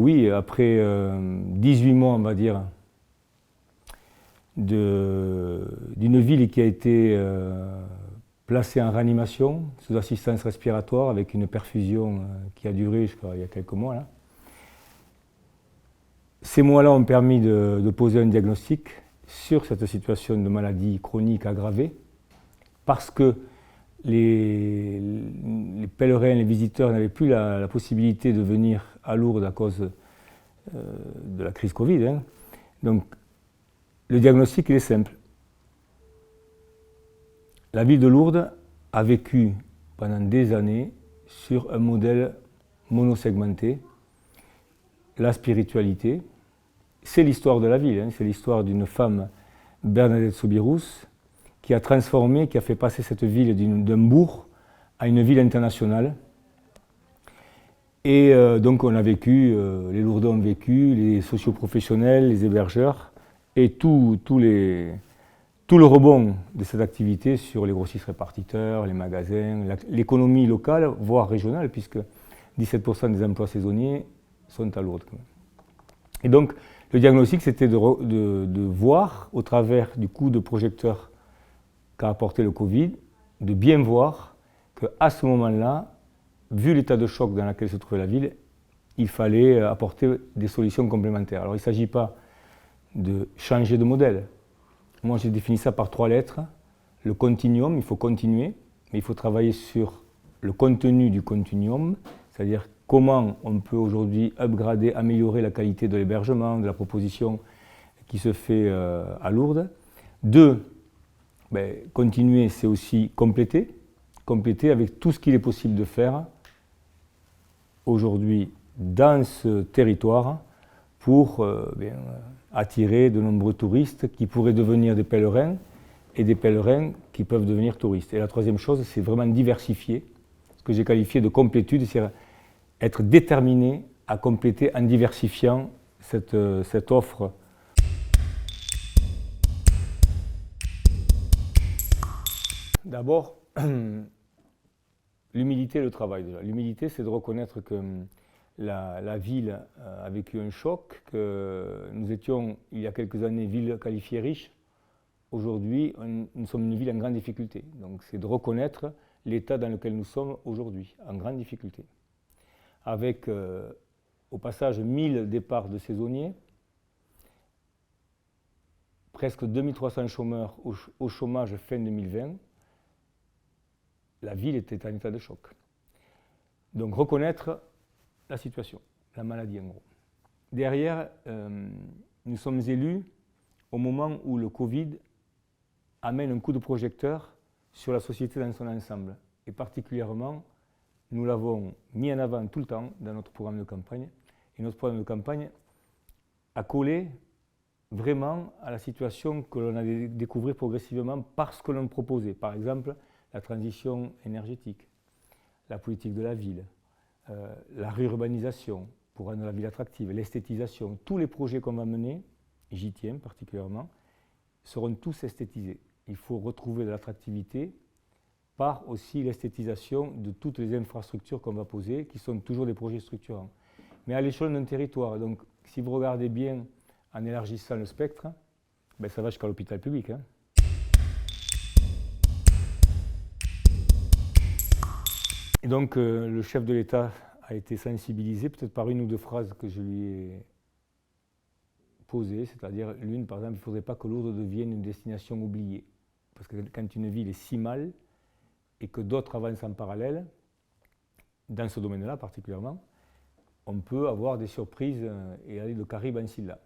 oui, après 18 mois, on va dire, d'une ville qui a été placée en réanimation, sous assistance respiratoire, avec une perfusion qui a duré jusqu'à il y a quelques mois, là. Ces mois-là ont permis de poser un diagnostic sur cette situation de maladie chronique aggravée, parce que les pèlerins, les visiteurs n'avaient plus la possibilité de venir à Lourdes à cause de la crise Covid, hein. Donc, le diagnostic, il est simple. La ville de Lourdes a vécu pendant des années sur un modèle monosegmenté. La spiritualité, c'est l'histoire de la ville, hein. C'est l'histoire d'une femme, Bernadette Soubirous, qui a transformé, qui a fait passer cette ville d'un bourg à une ville internationale. Et donc on a vécu, les Lourdais ont vécu, les socioprofessionnels, les hébergeurs, et tout le rebond de cette activité sur les grossistes-répartiteurs, les magasins, l'économie locale, voire régionale, puisque 17% des emplois saisonniers sont à Lourdes. Et donc, le diagnostic, c'était de voir, au travers du coup de projecteur qu'a apporté le Covid, de bien voir qu'à ce moment-là, vu l'état de choc dans lequel se trouvait la ville, il fallait apporter des solutions complémentaires. Alors, il ne s'agit pas de changer de modèle. Moi, j'ai défini ça par 3 lettres. Le continuum, il faut continuer, mais il faut travailler sur le contenu du continuum, c'est-à-dire comment on peut aujourd'hui upgrader, améliorer la qualité de l'hébergement, de la proposition qui se fait à Lourdes. 2, continuer, c'est aussi compléter avec tout ce qu'il est possible de faire aujourd'hui dans ce territoire pour attirer de nombreux touristes qui pourraient devenir des pèlerins et des pèlerins qui peuvent devenir touristes. Et la 3e chose, c'est vraiment diversifier, ce que j'ai qualifié de complétude, c'est être déterminé à compléter en diversifiant cette offre. D'abord, l'humilité et le travail. L'humilité, c'est de reconnaître que la ville a vécu un choc, que nous étions, il y a quelques années, ville qualifiée riche. Aujourd'hui, nous sommes une ville en grande difficulté. Donc, c'est de reconnaître l'état dans lequel nous sommes aujourd'hui, en grande difficulté. Avec, au passage, 1000 départs de saisonniers, presque 2300 chômeurs au chômage fin 2020, la ville était en état de choc. Donc, reconnaître la situation, la maladie en gros. Derrière, nous sommes élus au moment où le Covid amène un coup de projecteur sur la société dans son ensemble. Et particulièrement, nous l'avons mis en avant tout le temps dans notre programme de campagne. Et notre programme de campagne a collé vraiment à la situation que l'on a découvert progressivement parce que l'on proposait. Par exemple, la transition énergétique, la politique de la ville, la réurbanisation pour rendre la ville attractive, l'esthétisation. Tous les projets qu'on va mener, j'y tiens particulièrement, seront tous esthétisés. Il faut retrouver de l'attractivité par aussi l'esthétisation de toutes les infrastructures qu'on va poser, qui sont toujours des projets structurants. Mais à l'échelle d'un territoire, donc si vous regardez bien en élargissant le spectre, ça va jusqu'à l'hôpital public, hein. Et donc le chef de l'État a été sensibilisé, peut-être par une ou 2 phrases que je lui ai posées, c'est-à-dire l'une, par exemple, il ne faudrait pas que Lourdes devienne une destination oubliée. Parce que quand une ville est si mal, et que d'autres avancent en parallèle, dans ce domaine-là particulièrement, on peut avoir des surprises et aller de Caribe en Silla.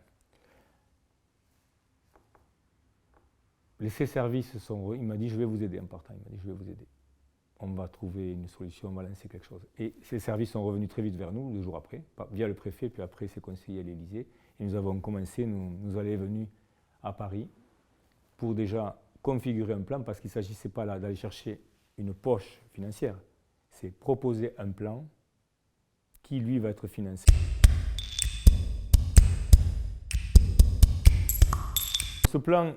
Ces services sont... Il m'a dit, je vais vous aider en partant, il m'a dit, je vais vous aider. On va trouver une solution, on va lancer quelque chose. Et ces services sont revenus très vite vers nous, 2 jours après, via le préfet, puis après ses conseillers à l'Élysée. Et nous avons commencé, nous allons venus à Paris pour déjà configurer un plan, parce qu'il ne s'agissait pas là d'aller chercher une poche financière, c'est proposer un plan qui, lui, va être financé. Ce plan,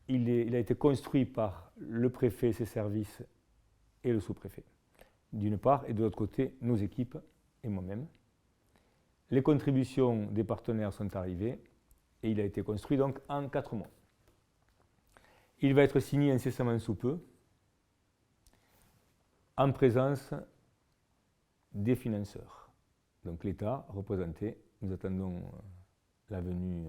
il a été construit par le préfet, ses services et le sous-préfet, d'une part, et de l'autre côté, nos équipes et moi-même. Les contributions des partenaires sont arrivées et il a été construit donc en 4 mois. Il va être signé incessamment sous peu en présence des financeurs. Donc l'État représenté, nous attendons la venue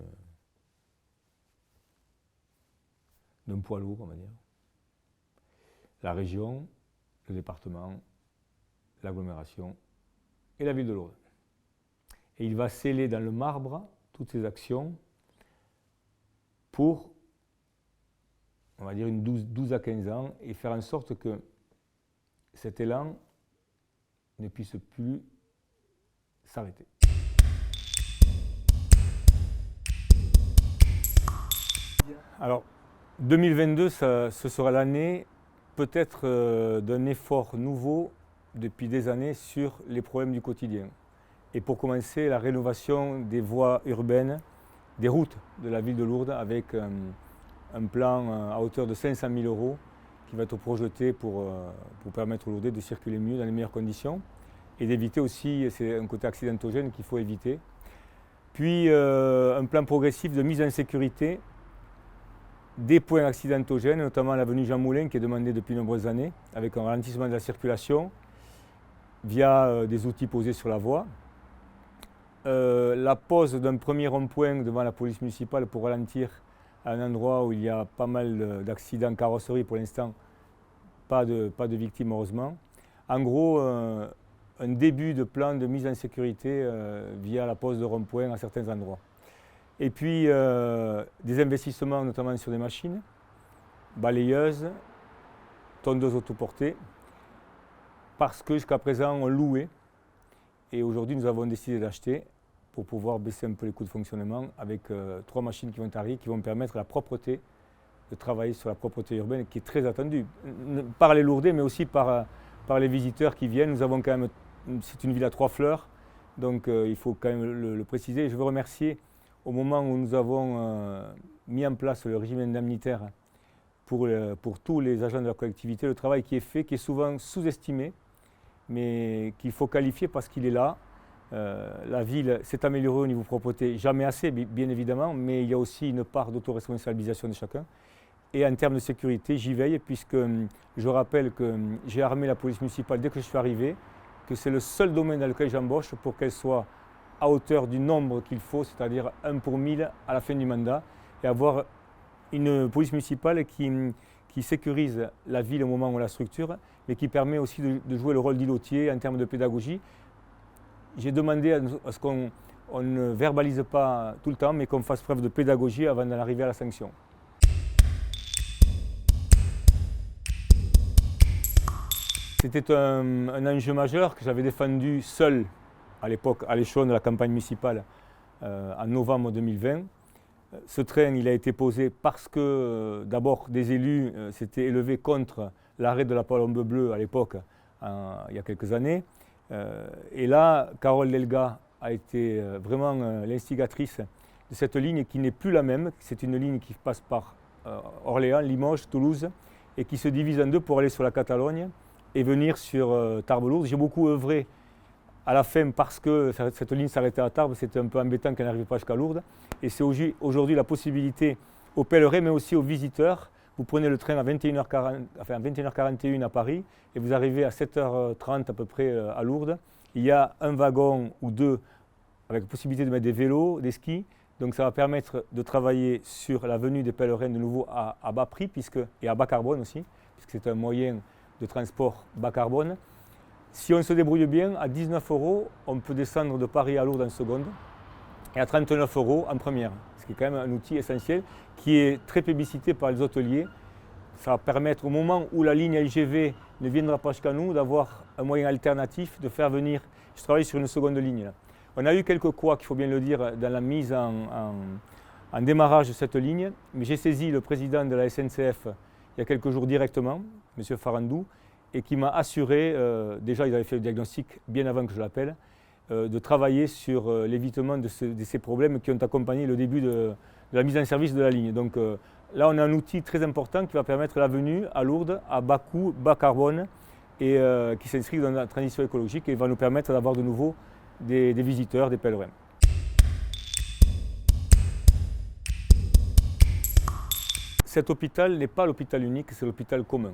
d'un poids lourd, on va dire. La région, le département, l'agglomération et la ville de Lourdes. Et il va sceller dans le marbre toutes ces actions pour, on va dire, une 12 à 15 ans et faire en sorte que cet élan ne puisse plus s'arrêter. Alors, 2022, ce sera l'année peut-être d'un effort nouveau depuis des années sur les problèmes du quotidien. Et pour commencer, la rénovation des voies urbaines, des routes de la ville de Lourdes avec un plan à hauteur de 500 000 € qui va être projeté pour permettre aux Lourdais de circuler mieux dans les meilleures conditions et d'éviter aussi, c'est un côté accidentogène qu'il faut éviter. Puis un plan progressif de mise en sécurité des points accidentogènes, notamment l'avenue Jean Moulin qui est demandée depuis de nombreuses années, avec un ralentissement de la circulation via des outils posés sur la voie. La pose d'un premier rond-point devant la police municipale pour ralentir à un endroit où il y a pas mal d'accidents carrosserie pour l'instant, pas de victimes heureusement. En gros, un début de plan de mise en sécurité via la pose de rond-point à certains endroits. Et puis des investissements notamment sur des machines, balayeuses, tondeuses autoportées, parce que jusqu'à présent on louait et aujourd'hui nous avons décidé d'acheter pour pouvoir baisser un peu les coûts de fonctionnement avec 3 machines qui vont arriver, qui vont permettre la propreté, de travailler sur la propreté urbaine qui est très attendue par les Lourdais mais aussi par les visiteurs qui viennent. Nous avons quand même, c'est une ville à 3 fleurs, donc il faut quand même le préciser. Je veux remercier au moment où nous avons mis en place le régime indemnitaire pour tous les agents de la collectivité, le travail qui est fait, qui est souvent sous-estimé, mais qu'il faut qualifier parce qu'il est là. La ville s'est améliorée au niveau propreté, jamais assez bien évidemment, mais il y a aussi une part d'autoresponsabilisation de chacun. Et en termes de sécurité, j'y veille puisque je rappelle que j'ai armé la police municipale dès que je suis arrivé, que c'est le seul domaine dans lequel j'embauche pour qu'elle soit à hauteur du nombre qu'il faut, c'est-à-dire 1 pour 1000 à la fin du mandat, et avoir une police municipale qui sécurise la ville au moment où on la structure, mais qui permet aussi de jouer le rôle d'îlotier en termes de pédagogie. J'ai demandé à ce qu'on ne verbalise pas tout le temps, mais qu'on fasse preuve de pédagogie avant d'en arriver à la sanction. C'était un enjeu majeur que j'avais défendu seul à l'époque, à l'échelon de la campagne municipale, en novembre 2020. Ce train, il a été posé parce que, d'abord, des élus s'étaient élevés contre l'arrêt de la Palombe bleue à l'époque, il y a quelques années. Et là, Carole Delga a été vraiment l'instigatrice de cette ligne qui n'est plus la même. C'est une ligne qui passe par Orléans, Limoges, Toulouse, et qui se divise en 2 pour aller sur la Catalogne et venir sur Tarbes-Lourdes. J'ai beaucoup œuvré à la fin parce que cette ligne s'arrêtait à Tarbes, c'était un peu embêtant qu'elle n'arrive pas jusqu'à Lourdes. Et c'est aujourd'hui la possibilité aux pèlerins, mais aussi aux visiteurs. Vous prenez le train à 21h41 à Paris et vous arrivez à 7h30 à peu près à Lourdes. Il y a un wagon ou 2 avec la possibilité de mettre des vélos, des skis. Donc ça va permettre de travailler sur la venue des pèlerins de nouveau à bas prix et à bas carbone aussi, puisque c'est un moyen de transport bas carbone. Si on se débrouille bien, à 19 €, on peut descendre de Paris à Lourdes en seconde et à 39 € en première, ce qui est quand même un outil essentiel qui est très plébiscité par les hôteliers. Ça va permettre au moment où la ligne LGV ne viendra pas jusqu'à nous d'avoir un moyen alternatif de faire venir. Je travaille sur une seconde ligne là. On a eu quelques couacs, il faut bien le dire, dans la mise en démarrage de cette ligne, mais j'ai saisi le président de la SNCF il y a quelques jours directement, M. Farandou, et qui m'a assuré, déjà il avait fait le diagnostic bien avant que je l'appelle, de travailler sur l'évitement de ces problèmes qui ont accompagné le début de la mise en service de la ligne. Donc là on a un outil très important qui va permettre la venue à Lourdes à bas coût, bas carbone et qui s'inscrit dans la transition écologique et va nous permettre d'avoir de nouveau des visiteurs, des pèlerins. Cet hôpital n'est pas l'hôpital unique, c'est l'hôpital commun.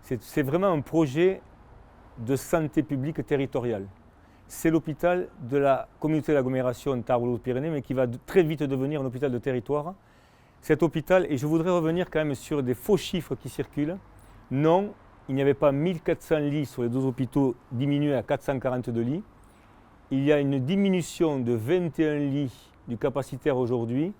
C'est vraiment un projet de santé publique territoriale. C'est l'hôpital de la communauté d'agglomération Tarbes-Lourdes-Pyrénées, mais qui va très vite devenir un hôpital de territoire. Cet hôpital, et je voudrais revenir quand même sur des faux chiffres qui circulent. Non, il n'y avait pas 1400 lits sur les 12 hôpitaux diminués à 442 lits. Il y a une diminution de 21 lits du capacitaire aujourd'hui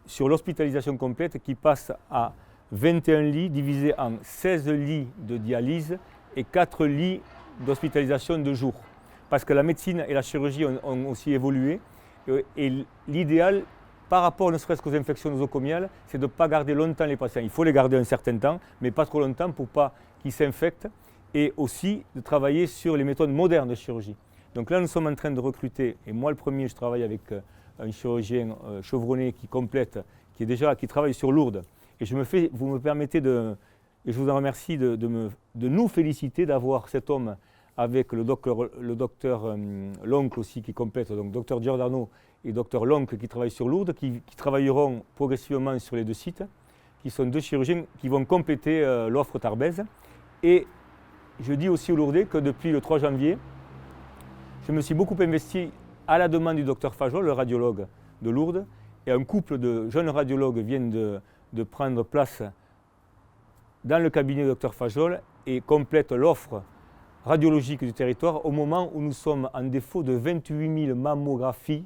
sur l'hospitalisation complète qui passe à 21 lits divisés en 16 lits de dialyse et 4 lits d'hospitalisation de jour. Parce que la médecine et la chirurgie ont aussi évolué et l'idéal par rapport ne serait-ce qu'aux infections nosocomiales, c'est de ne pas garder longtemps les patients. Il faut les garder un certain temps, mais pas trop longtemps pour pas qu'ils s'infectent et aussi de travailler sur les méthodes modernes de chirurgie. Donc là, nous sommes en train de recruter, et moi le premier, je travaille avec un chirurgien chevronné qui complète, qui travaille sur Lourdes. Et vous me permettez et je vous en remercie de nous féliciter d'avoir cet homme avec le docteur Loncle aussi qui complète, donc docteur Giordano et docteur Loncle qui travaillent sur Lourdes, qui travailleront progressivement sur les deux sites, qui sont deux chirurgiens qui vont compléter l'offre tarbaise. Et je dis aussi aux Lourdais que depuis le 3 janvier, je me suis beaucoup investi à la demande du docteur Fajol, le radiologue de Lourdes, et un couple de jeunes radiologues viennent de prendre place dans le cabinet du docteur Fajol et complètent l'offre radiologique du territoire au moment où nous sommes en défaut de 28 000 mammographies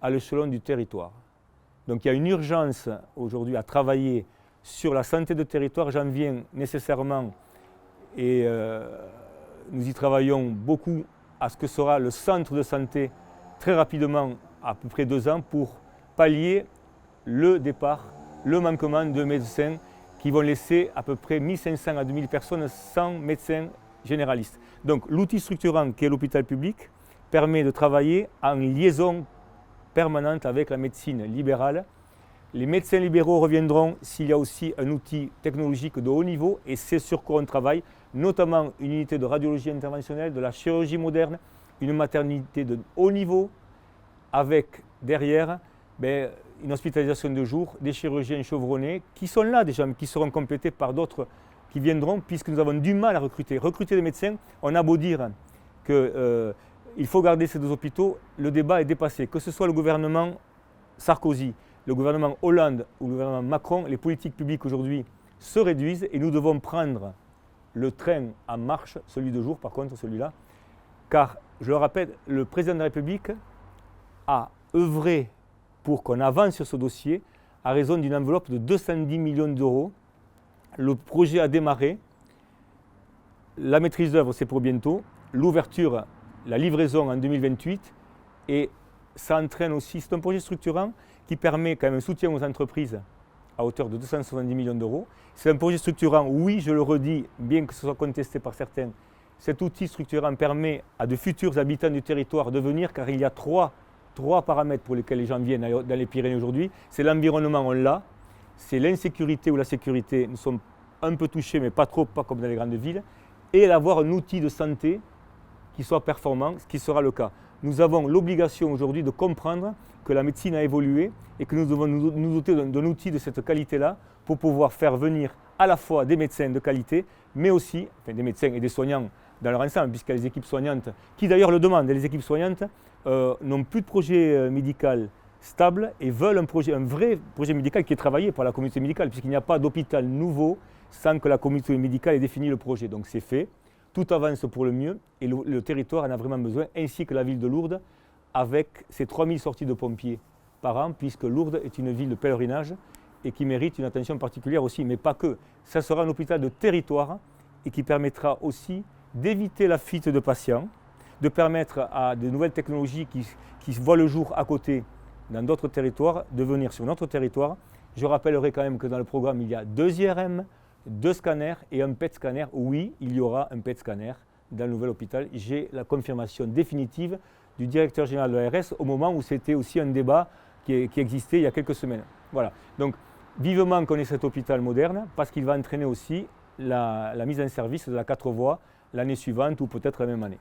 à l'échelon du territoire. Donc il y a une urgence aujourd'hui à travailler sur la santé de territoire. J'en viens nécessairement et nous y travaillons beaucoup à ce que sera le centre de santé très rapidement, à peu près 2 ans, pour pallier le départ, le manquement de médecins qui vont laisser à peu près 1500 à 2000 personnes sans médecin généraliste. Donc l'outil structurant qui est l'hôpital public permet de travailler en liaison permanente avec la médecine libérale. Les médecins libéraux reviendront s'il y a aussi un outil technologique de haut niveau et c'est sur quoi on travaille, notamment une unité de radiologie interventionnelle, de la chirurgie moderne, une maternité de haut niveau avec derrière une hospitalisation de jour, des chirurgiens chevronnés qui sont là déjà, mais qui seront complétés par d'autres qui viendront puisque nous avons du mal à recruter. Recruter des médecins, on a beau dire qu'il faut garder ces deux hôpitaux, le débat est dépassé. Que ce soit le gouvernement Sarkozy, le gouvernement Hollande ou le gouvernement Macron, les politiques publiques aujourd'hui se réduisent et nous devons prendre le train en marche, celui de jour par contre, celui-là, car, je le rappelle, le président de la République a œuvré pour qu'on avance sur ce dossier à raison d'une enveloppe de 210 millions d'euros. Le projet a démarré, la maîtrise d'œuvre c'est pour bientôt, l'ouverture, la livraison en 2028 et ça entraîne aussi, c'est un projet structurant qui permet quand même un soutien aux entreprises à hauteur de 270 millions d'euros. C'est un projet structurant, oui, je le redis, bien que ce soit contesté par certains, cet outil structurant permet à de futurs habitants du territoire de venir car il y a trois paramètres pour lesquels les gens viennent dans les Pyrénées aujourd'hui. C'est l'environnement, on l'a, c'est l'insécurité ou la sécurité, nous sommes un peu touchés mais pas trop, pas comme dans les grandes villes, et d'avoir un outil de santé qui soit performant, ce qui sera le cas. Nous avons l'obligation aujourd'hui de comprendre que la médecine a évolué et que nous devons nous doter d'un outil de cette qualité-là pour pouvoir faire venir à la fois des médecins de qualité, mais aussi des médecins et des soignants dans leur ensemble, puisqu'il y a les équipes soignantes, qui d'ailleurs le demandent, les équipes soignantes n'ont plus de projet médical stable et veulent un vrai projet médical qui est travaillé par la communauté médicale, puisqu'il n'y a pas d'hôpital nouveau sans que la communauté médicale ait défini le projet. Donc c'est fait, tout avance pour le mieux et le territoire en a vraiment besoin, ainsi que la ville de Lourdes, avec ses 3000 sorties de pompiers par an, puisque Lourdes est une ville de pèlerinage et qui mérite une attention particulière aussi, mais pas que. Ça sera un hôpital de territoire et qui permettra aussi d'éviter la fuite de patients, de permettre à de nouvelles technologies qui voient le jour à côté dans d'autres territoires, de venir sur notre territoire. Je rappellerai quand même que dans le programme, il y a 2 IRM, 2 scanners et un PET scanner. Oui, il y aura un PET scanner dans le nouvel hôpital. J'ai la confirmation définitive du directeur général de l'ARS au moment où c'était aussi un débat qui existait il y a quelques semaines. Voilà. Donc, vivement qu'on ait cet hôpital moderne parce qu'il va entraîner aussi la mise en service de la 4 voies l'année suivante ou peut-être la même année.